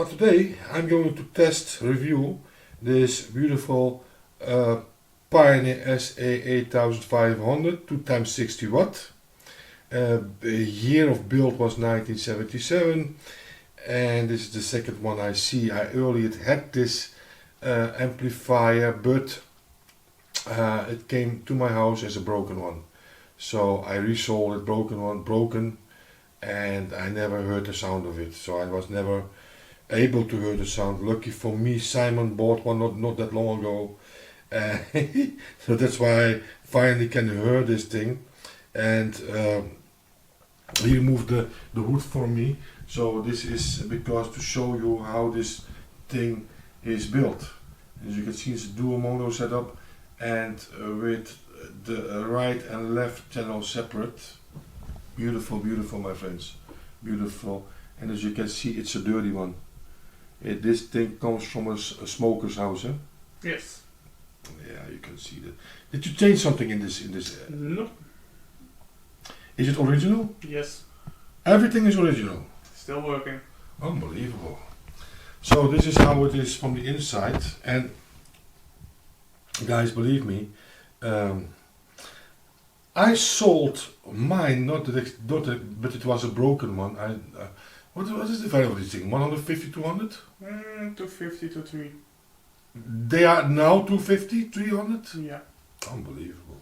But today I'm going to review this beautiful Pioneer SA-8500 2x60 watt. The year of build was 1977, and this is the second one I see. I earlier had this amplifier, but it came to my house as a broken one. So I resold it, broken, and I never heard the sound of it. So I was never able to hear the sound. Lucky for me, Simon bought one not that long ago. So that's why I finally can hear this thing. And he removed the hood for me. So this is because to show you how this thing is built. As you can see, it's a dual mono setup, and with the right and left channel separate. Beautiful, beautiful, my friends, beautiful. And as you can see, it's a dirty one. This thing comes from a smoker's house, eh? Yes. Yeah, you can see that. Did you change something in this? No. Is it original? Yes. Everything is original. Still working. Unbelievable. So this is how it is from the inside, and guys, believe me, I sold mine, but it was a broken one. What is the value of this thing? 150, 200? 250 to 3. They are now 250, 300? Yeah. Unbelievable.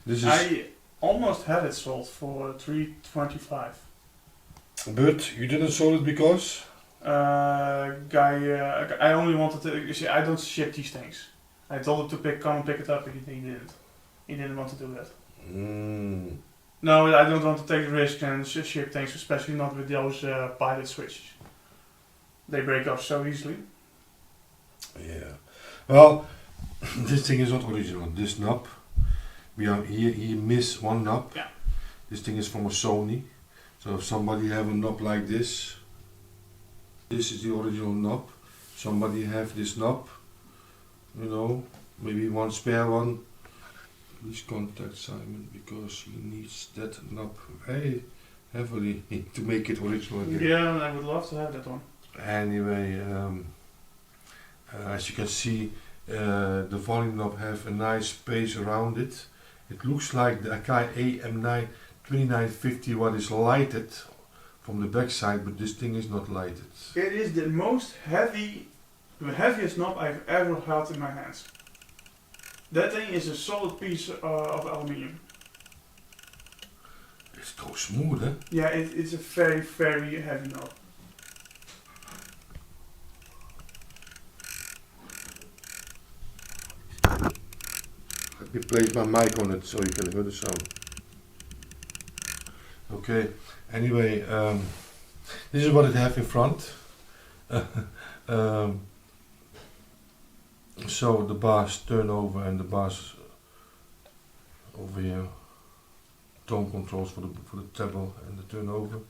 This is. I almost had it sold for 325. But you didn't sell it because? I only wanted to. You see, I don't ship these things. I told him to come and pick it up, but he didn't. He didn't want to do that. No, I don't want to take the risk and ship things, especially not with those pilot switches. They break off so easily. Yeah. Well, this thing is not original. This knob, we are here. He missed one knob. Yeah. This thing is from a Sony. So if somebody have a knob like this, this is the original knob. Somebody have this knob, you know, maybe one spare one. Please contact Simon because he needs that knob very heavily to make it original again. Yeah, I would love to have that one. Anyway, as you can see, the volume knob have a nice space around it. It looks like the Akai AM9 2950 what is lighted from the back side, but this thing is not lighted. It is the the heaviest knob I've ever held in my hands. That thing is a solid piece of aluminium. It's so smooth, eh? Yeah, it's a very, very heavy knob. Let me place my mic on it so you can hear the sound. Okay, anyway, this is what it have in front. So the bars turn over and the bars over here, tone controls for the treble and the turnover.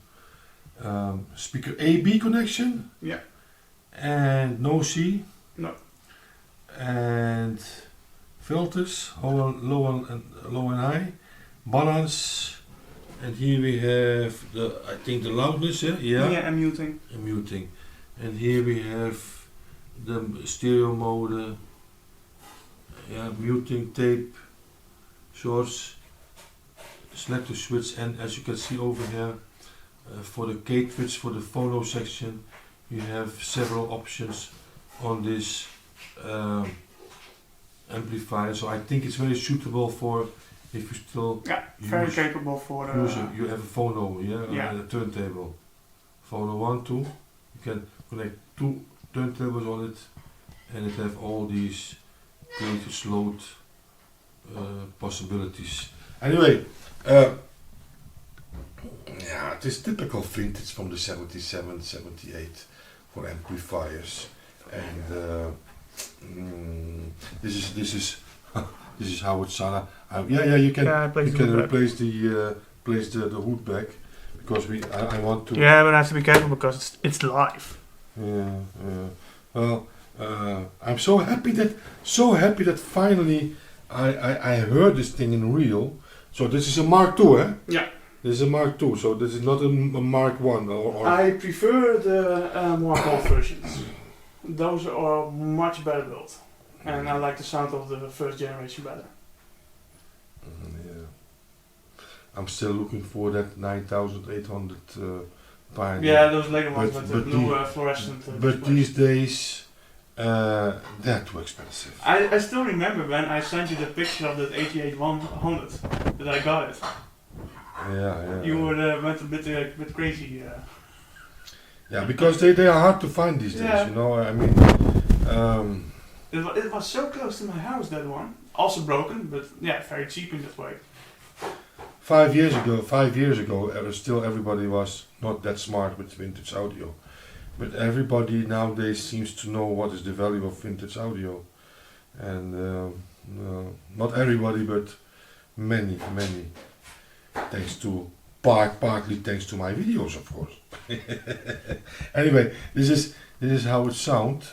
Speaker A/B connection. Yeah. And no C. No. And filters, low and high, balance. And here we have I think the loudness, yeah? Yeah, and muting. And muting. And here we have the stereo mode, yeah, muting, tape, source, selector switch, and as you can see over here, for the cartridge, for the phono section, you have several options on this amplifier. So I think it's very suitable for if you still very capable for you have a phono, yeah. A turntable. Phono 1, 2. You can connect 2 turntables on it, and it have all these greatest load possibilities. Anyway, yeah, it is typical vintage from the 77, 78 for amplifiers, and this is how it sounds. Yeah, you can replace the hood back because I want to. Yeah, but I have to be careful because it's live. Yeah. Well, I'm so happy that finally I heard this thing in real. So this is a Mark II, eh? Yeah. This is a Mark II, so this is not a Mark 1 or I prefer the more old versions. Those are much better built. And I like the sound of the first generation better. Yeah. I'm still looking for that 9800 Pioneer. Yeah, those later ones But- with the but blue the- fluorescent But displays. these days, they're too expensive. I still remember when I sent you the picture of that 8800 that I got it. Yeah. You went a bit crazy. Yeah, because they are hard to find these days, Yeah. you know. I mean, It was so close to my house, that one. Also broken, but yeah, very cheap in that way. 5 years ago, still everybody was not that smart with vintage audio. But everybody nowadays seems to know what is the value of vintage audio. And not everybody, but many. Thanks to, partly thanks to my videos, of course. Anyway, this is how it sounds.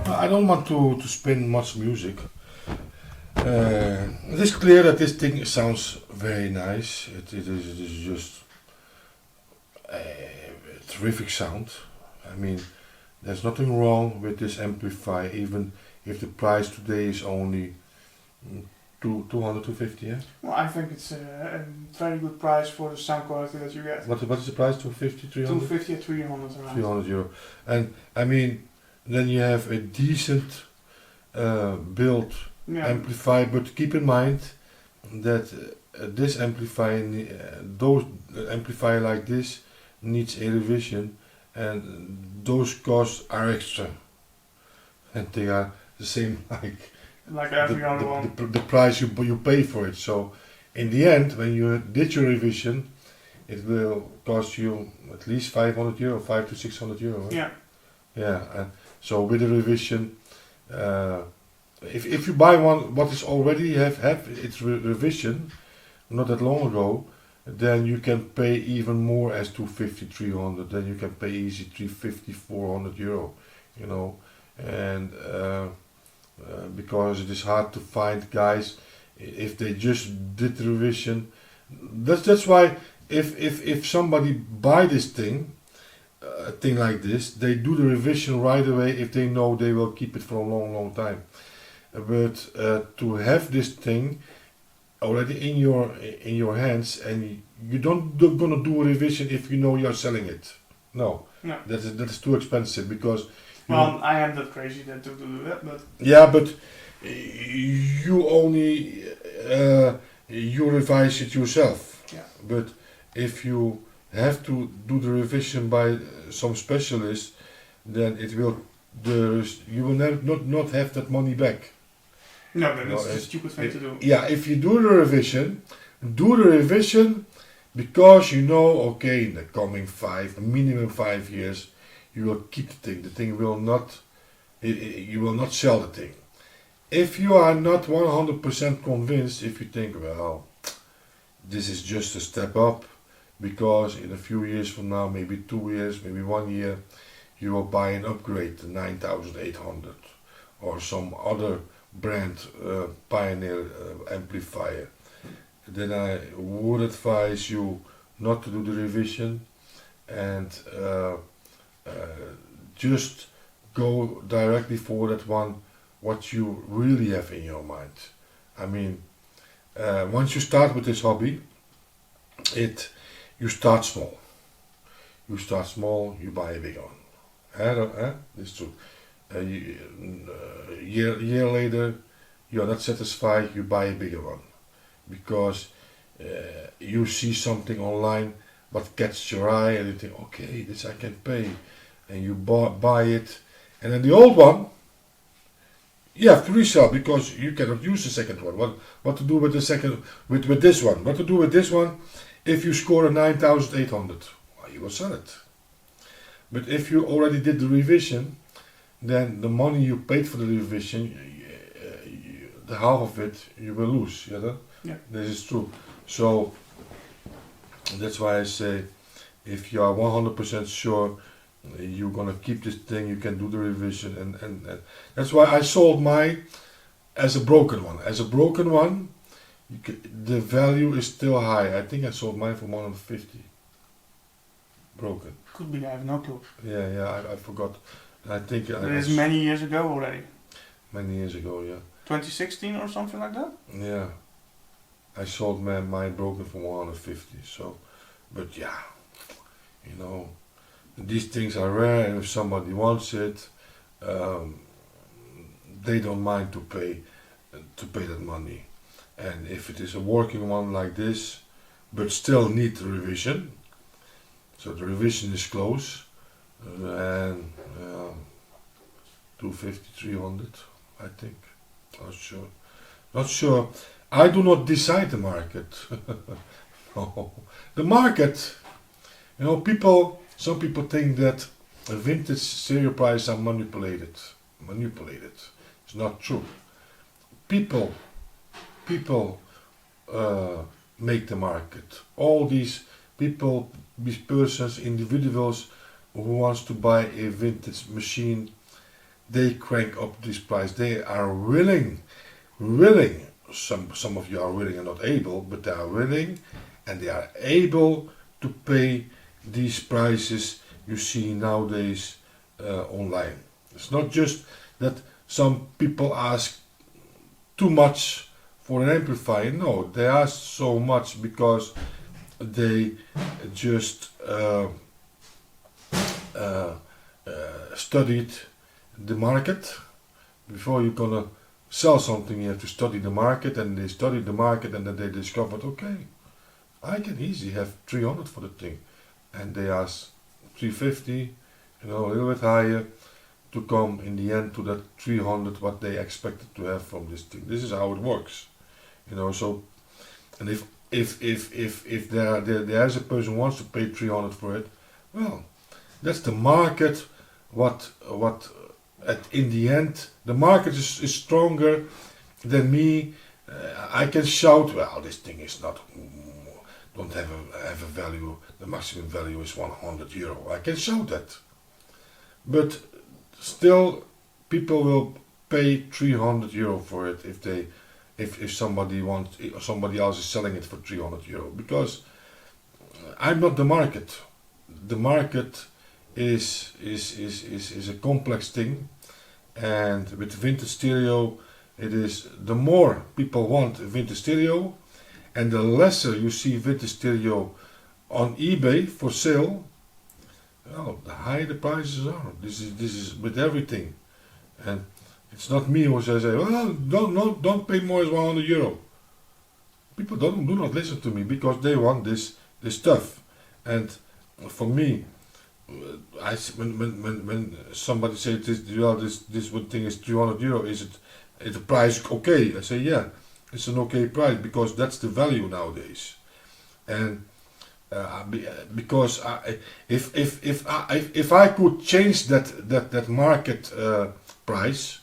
I don't want to spin much music. It is clear that this thing sounds very nice. It is just a terrific sound. I mean, there's nothing wrong with this amplifier, even if the price today is only 200, 250. Yeah. Well, I think it's a very good price for the sound quality that you get. What is the price? 250, 300? 250 or 300 around. 300 euro. And I mean, then you have a decent built Yeah. amplifier, but keep in mind that this amplifier, those amplifier like this needs a revision, and those costs are extra, and they are the same Like every other one. the price you pay for it. So in the end, when you did your revision, it will cost you at least 500 euro, 500 to 600 euro. Right? Yeah. Yeah, and so with a revision, if you buy one what is already have its revision not that long ago, then you can pay even more as 250, 300. Then you can pay easy 350, 400 euro, you know, and because it is hard to find guys if they just did the revision. That's why if somebody buy this thing. A thing like this, they do the revision right away if they know they will keep it for a long time. But to have this thing already in your hands, and you don't gonna do a revision if you know you're selling it. No, No. that is too expensive, because Well, I am that crazy to do that, but yeah, but you only you revise it yourself. yeah. But if you have to do the revision by some specialist, then it will you will not have that money back. No, then No, it's a stupid thing to do. Yeah, if you do the revision because you know, okay, in the coming minimum 5 years, you will keep the thing. The thing will not, you will not sell the thing. If you are not 100% convinced, if you think, well, this is just a step up, because in a few years from now, maybe 2 years, maybe 1 year, you will buy an upgrade, the 9800 or some other brand Pioneer amplifier, then I would advise you not to do the revision and just go directly for that one, what you really have in your mind. I mean, once you start with this hobby, you start small. You start small, you buy a big one. It's true. Year later, you are not satisfied, you buy a bigger one. Because you see something online what catches your eye and you think, okay, this I can pay. And you buy it. And then the old one, you have to resell because you cannot use the second one. What to do with the second, with this one? What to do with this one if you score a 9800? Well, you will sell it. But if you already did the revision, then the money you paid for the revision, the half of it, you will lose. Yeah. This is true. So that's why I say, if you are 100% sure you're gonna keep this thing, you can do the revision, and that's why I sold mine as a broken one. As a broken one, the value is still high. I think I sold mine for 150. Broken. Could be, I have no clue. Yeah, I forgot. I think It is many years ago already. Many years ago, yeah. 2016 or something like that? Yeah. I sold mine broken for 150. So, but yeah, you know, these things are rare, and if somebody wants it, they don't mind to pay that money. And if it is a working one like this, but still need the revision, so the revision is close, and 250, 300, I think. Not sure. I do not decide the market. No. The market, you know, some people think that vintage stereo prices are manipulated. It's not true. People make the market. All these people, these persons, individuals who wants to buy a vintage machine, they crank up this price. They are willing. Some of you are willing and not able, but they are willing and they are able to pay these prices you see nowadays online. It's not just that some people ask too much for an amplifier. No, they ask so much because they just studied the market. Before you're gonna sell something, you have to study the market, and they studied the market, and then they discovered, okay, I can easily have 300 for the thing, and they ask 350, a little bit higher, to come in the end to that 300 what they expected to have from this thing. This is how it works, So, and if there's a person who wants to pay 300 for it, well, that's the market. In the end, the market is stronger than me. I can shout, well, this thing is don't have a value. The maximum value is €100. I can shout that, but still, people will pay €300 for it if somebody else is selling it for €300, because I'm not the market. The market is a complex thing, and with vintage stereo, it is the more people want a vintage stereo, and the lesser you see vintage stereo on eBay for sale, well, the higher the prices are. This is with everything, and it's not me who says, well, don't pay more than €100. People do not listen to me because they want this stuff. And for me, when somebody says this one thing is €300, is the price okay? I say yeah, it's an okay price because that's the value nowadays. And because if I could change that market price,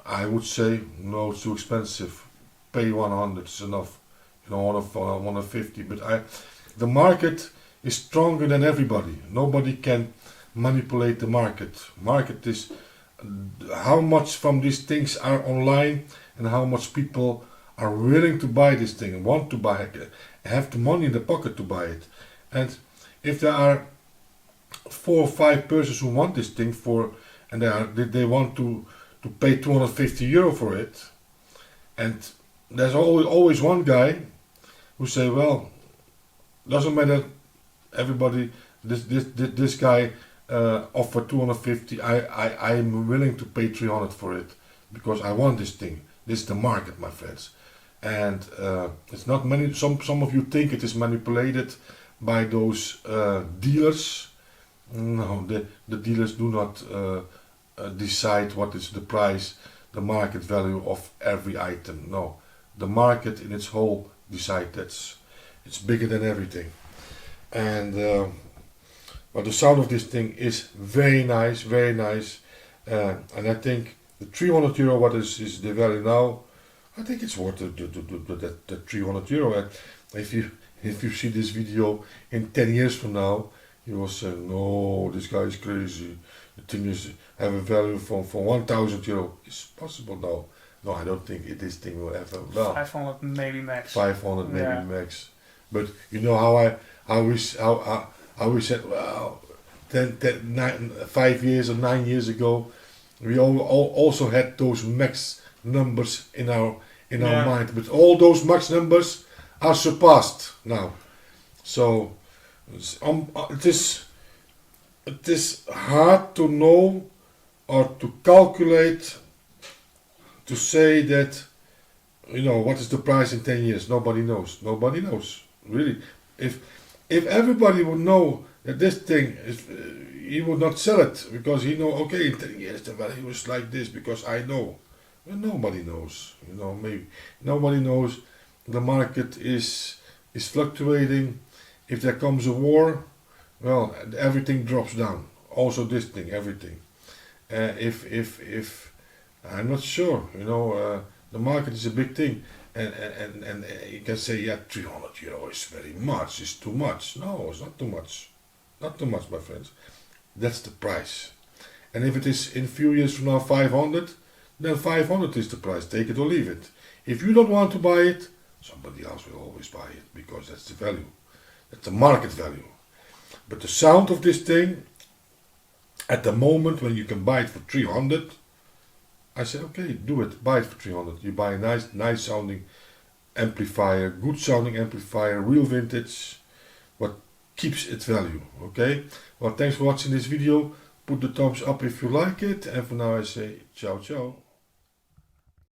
I would say no, it's too expensive. Pay 100 is enough. 150. But the market is stronger than everybody. Nobody can manipulate the market. Market is how much from these things are online and how much people are willing to buy this thing and want to buy it, have the money in the pocket to buy it. And if there are 4 or 5 persons who want this thing and they want to pay €250 for it, and there's always one guy who say, well, doesn't matter, everybody, this guy offered 250, I'm willing to pay 300 for it because I want this thing. This is the market, my friends. And it's not many. Some of you think it is manipulated by those dealers. No, the dealers do not decide what is the price, the market value of every item. No, the market in its whole decides it's bigger than everything. And but the sound of this thing is very nice, very nice. And I think the €300, what is the value now? I think it's worth the €300. And if you see this video in 10 years from now, you will say, no, this guy is crazy. The thing is have a value from €1,000. It's possible now. No, I don't think this thing will ever. Well, 500 maybe max. 500 maybe Yeah. max. But you know how we said, well, 5 years or 9 years ago, we also had those max numbers in our mind, but all those max numbers are surpassed now. So it is hard to know or to calculate, to say that, what is the price in 10 years. Nobody knows really. If everybody would know that this thing is, he would not sell it because he know, okay, in 10 years the value is like this because I know. Well, nobody knows. Maybe nobody knows. The market is fluctuating. If there comes a war, well, everything drops down. Also this thing, everything. If I'm not sure. The market is a big thing, and you can say, yeah, €300 is very much. It's too much. No, it's not too much. Not too much, my friends. That's the price. And if it is in a few years from now 500, then 500 is the price. Take it or leave it. If you don't want to buy it, somebody else will always buy it because that's the value. That's the market value. But the sound of this thing, at the moment when you can buy it for 300, I say, okay, do it. Buy it for 300. You buy a nice sounding amplifier, good sounding amplifier, real vintage, what keeps its value. Okay? Well, thanks for watching this video. Put the thumbs up if you like it. And for now I say, ciao, ciao.